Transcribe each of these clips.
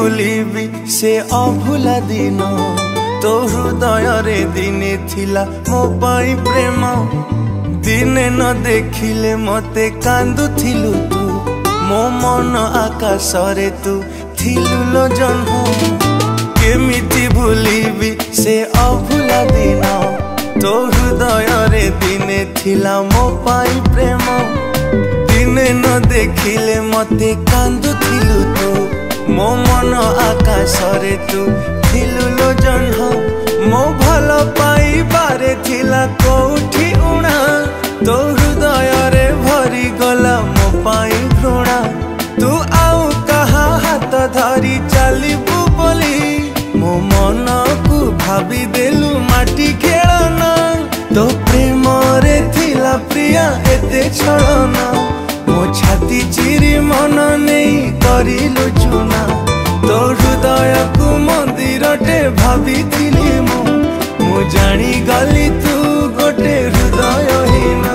भूलिबी से अभुला दिन तो हृदय रे दिने थिला मो पाई प्रेम दिने न देखिले मते कांदुथिलु तू मो मन आकाश रे तू थिलु लो जन्म केमिति भूलिबी से अभुला दिन तो हृदय रे दिने थिला मो पाई प्रेम दिने न देखिले मते कांदुथिलु तू मो मन आकाश रे तू थिलु लो जन्म मो भल पाई बारे थिला कोठी उणा तो हृदय रे भरी गला मो पाई घृणा तू आउ कहा हाथ धरी चलिबू बोली मो मन को भाभी देलु माटी खेलना तो प्रेम रे थिला प्रिया एते छलना मो छाती चिरी मन नहीं करिलु चुना तो हृदय को मंदिर टे भाभी थिली मु जानी गली तू गोटे हृदय हीना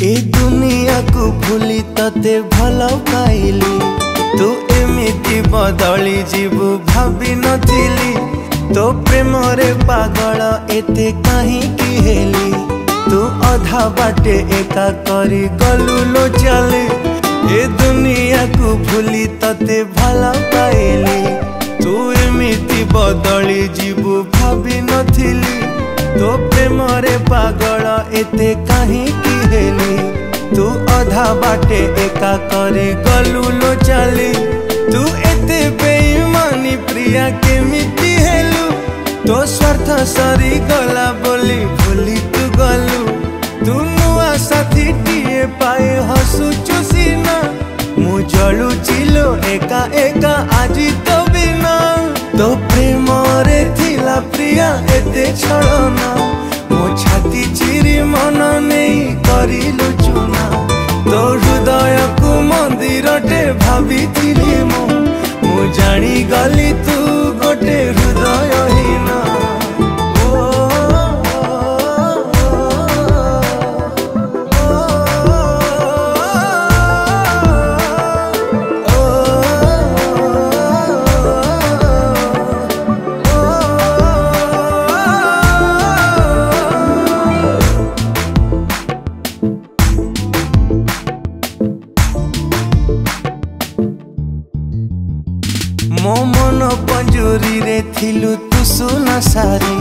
ए दुनिया को भूली तते भल पाइली तू एमिति बदली जीवु भाभी नथिली तो प्रेम रे पागल एते कहीं की हेली तू अधा बाटे एका करी गलु लो चले ए दुनिया को भूली तते भल पाइली तू एमिति बदली जीवु भाभी नथिली तो प्रेम रे पागल एते कहीं की हेली तू अधा बाटे एका करे गलु लो चली तू एते बेईमानी प्रिया केमिति हेलु तो स्वार्थ सरी गला बोली भूली तू गलु तू नुआ साथी टीए पाए हसुचु सीना मु जलु चिलो एका एका आजी तो बिना तो प्रेम रे थिला प्रिया एते छलना मो छाती चिरी मन नहीं करिलु चुना तो हृदय को मंदिर टे भाभी थिली मु जानी गली तू गोटे हृदय हीना मो मन पंजुरी रे थिलु तू सुना सारी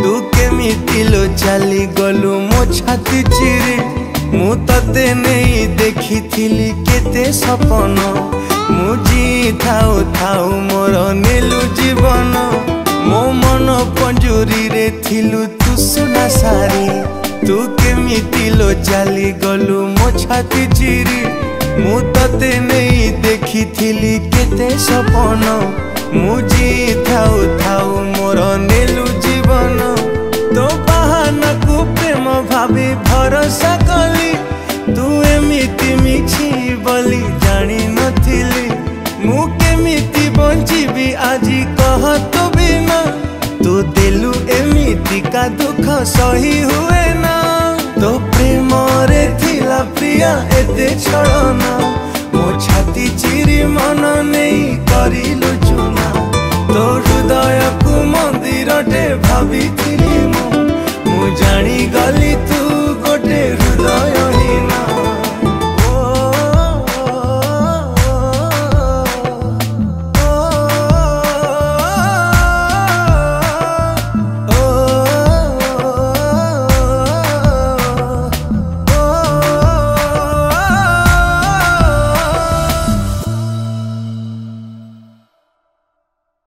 तू केमिति लो चली गलु मो छाती चिरी मु तते नहीं देखी थिली केते सपन मु जी थाउ थाउ मोर नेलु जीवन मो मन पंजुरी रे थिलु तू सुना सारी तू केमिति लो चली गलु मो छाती चिरी मु तते नहीं देखी थिली केते सपन मु जी थाउ थाउ मोर नेलु जीवन तो बहाना को प्रेम भाभी भरोसा कली तू एमिति मिछि बोली जानी नथिली मु केमिति बंचिबी आजी कह तो बिना तू देलु एमिति का दुख सही हुए ना तो प्रेम रे थिला प्रिया एते छलना मो छाती चिरी मन नहीं करिलु चुना तो हृदय को मंदिर टे भाभी थिली मु जानी गली